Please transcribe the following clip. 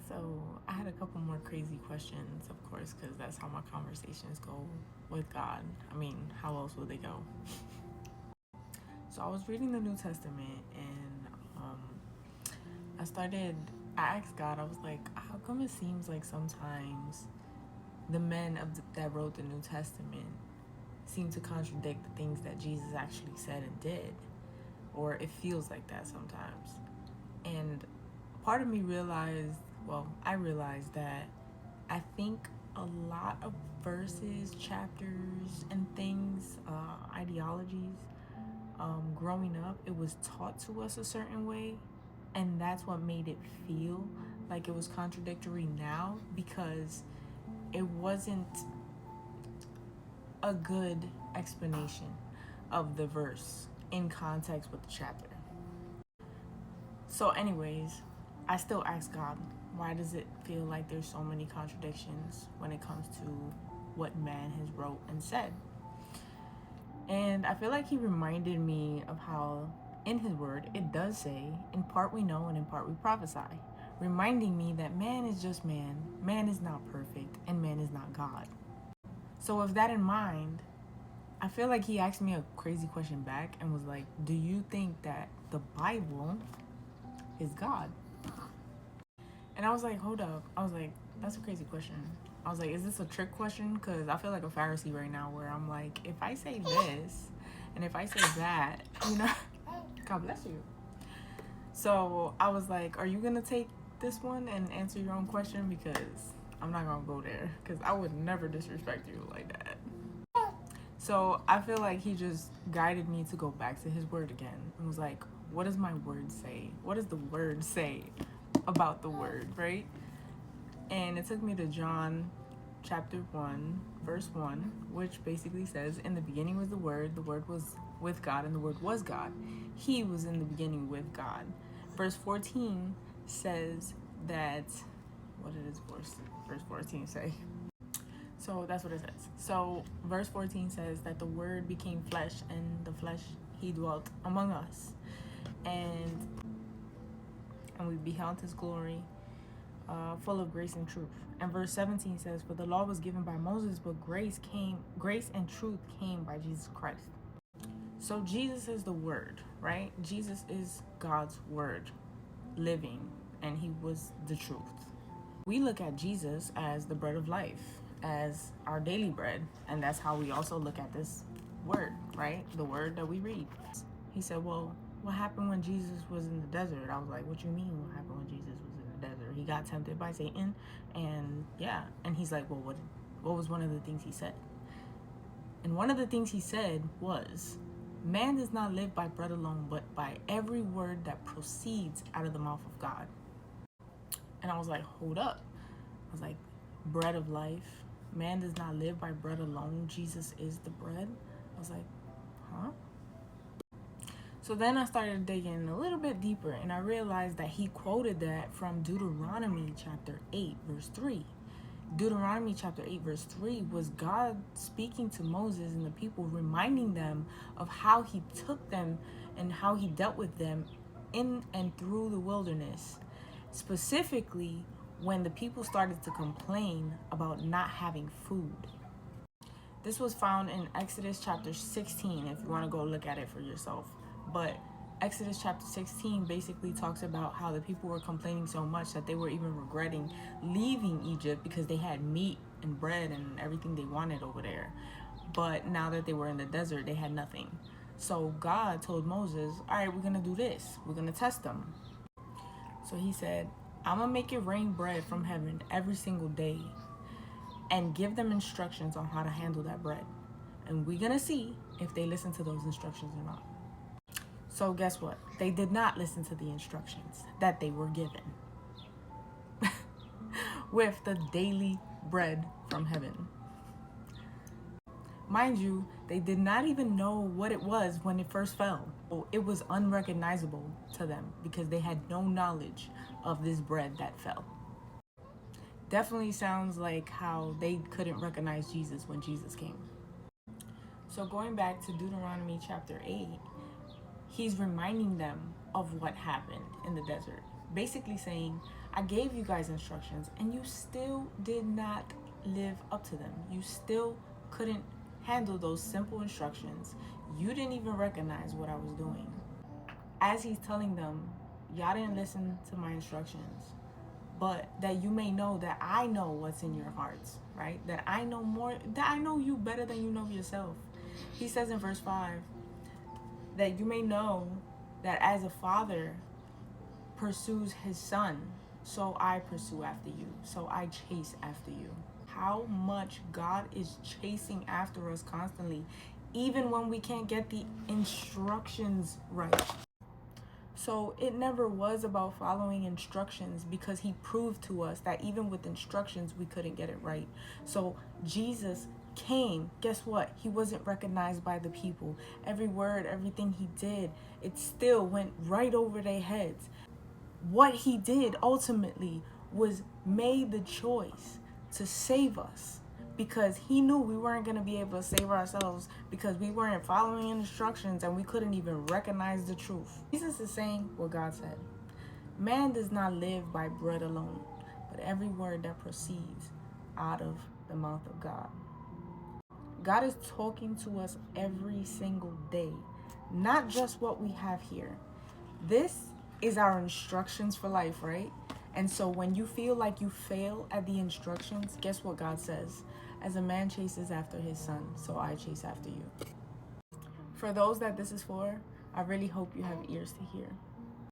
So I had a couple more crazy questions, of course, because that's how my conversations go with God. I mean, how else would they go? So I was reading the New Testament, and I asked God, I was like, how come it seems like sometimes the men that wrote the New Testament seem to contradict the things that Jesus actually said and did? Or it feels like that sometimes. And part of me I realized that I think a lot of verses, chapters, and things, ideologies, growing up, it was taught to us a certain way, and that's what made it feel like it was contradictory now, because it wasn't a good explanation of the verse in context with the chapter. So, anyways, I still ask God, why does it feel like there's so many contradictions when it comes to what man has wrote and said? And I feel like he reminded me of how in his word it does say, in part we know and in part we prophesy, reminding me that man is just man is not perfect, and man is not God. So with that in mind, I feel like he asked me a crazy question back and was like, do you think that the Bible is God? And I was like, hold up. I was like, that's a crazy question. I was like, is this a trick question? Because I feel like a Pharisee right now, where I'm like, if I say this and if I say that, God bless you. So I was like, are you going to take this one and answer your own question? Because I'm not going to go there, because I would never disrespect you like that. So I feel like he just guided me to go back to his word again and was like, what does my word say? What does the word say about the word, right? And it took me to John chapter 1, verse 1, which basically says, in the beginning was the word was with God, and the word was God. He was in the beginning with God. Verse 14 says that, what did verse 14 say? So that's what it says. So verse 14 says that the word became flesh, and the flesh he dwelt among us. And we beheld his glory, full of grace and truth. And verse 17 says, for the law was given by Moses, but grace and truth came by Jesus Christ. So Jesus is the word, right? Jesus is God's word, living, and he was the truth. We look at Jesus as the bread of life, as our daily bread, and that's how we also look at this word, right? The word that we read. He said, well, what happened when Jesus was in the desert? I was like, what you mean what happened when Jesus was in the desert? He got tempted by Satan, and yeah. And he's like, well, what was one of the things he said? And one of the things he said was, man does not live by bread alone, but by every word that proceeds out of the mouth of God. And I was like, hold up. I was like, bread of life. Man does not live by bread alone. Jesus is the bread. I was like, huh? So then I started digging a little bit deeper, and I realized that he quoted that from Deuteronomy chapter 8, verse 3. Deuteronomy chapter 8, verse 3 was God speaking to Moses and the people, reminding them of how he took them and how he dealt with them in and through the wilderness. Specifically, when the people started to complain about not having food. This was found in Exodus chapter 16, if you want to go look at it for yourself. But Exodus chapter 16 basically talks about how the people were complaining so much that they were even regretting leaving Egypt, because they had meat and bread and everything they wanted over there. But now that they were in the desert, they had nothing. So God told Moses, all right, we're going to do this. We're going to test them. So he said, I'm going to make it rain bread from heaven every single day, and give them instructions on how to handle that bread. And we're going to see if they listen to those instructions or not. So guess what? They did not listen to the instructions that they were given with the daily bread from heaven. Mind you, they did not even know what it was when it first fell. It was unrecognizable to them because they had no knowledge of this bread that fell. Definitely sounds like how they couldn't recognize Jesus when Jesus came. So going back to Deuteronomy chapter 8, he's reminding them of what happened in the desert. basically saying, I gave you guys instructions and you still did not live up to them. You still couldn't handle those simple instructions. You didn't even recognize what I was doing. As he's telling them, y'all didn't listen to my instructions, but that you may know that I know what's in your hearts, right? That I know more, that I know you better than you know yourself. He says in verse 5 that you may know that as a father pursues his son, so I pursue after you, so I chase after you. How much God is chasing after us constantly, even when we can't get the instructions right. So it never was about following instructions, because he proved to us that even with instructions, we couldn't get it right. So Jesus came, guess what? He wasn't recognized by the people. Every word, everything he did, it still went right over their heads. What he did ultimately was made the choice to save us, because he knew we weren't going to be able to save ourselves because we weren't following instructions and we couldn't even recognize the truth. Jesus is saying what God said. Man does not live by bread alone, but every word that proceeds out of the mouth of God. God is talking to us every single day, not just what we have here. This is our instructions for life, right? And so when you feel like you fail at the instructions, guess what God says? As a man chases after his son, so I chase after you. For those that this is for, I really hope you have ears to hear.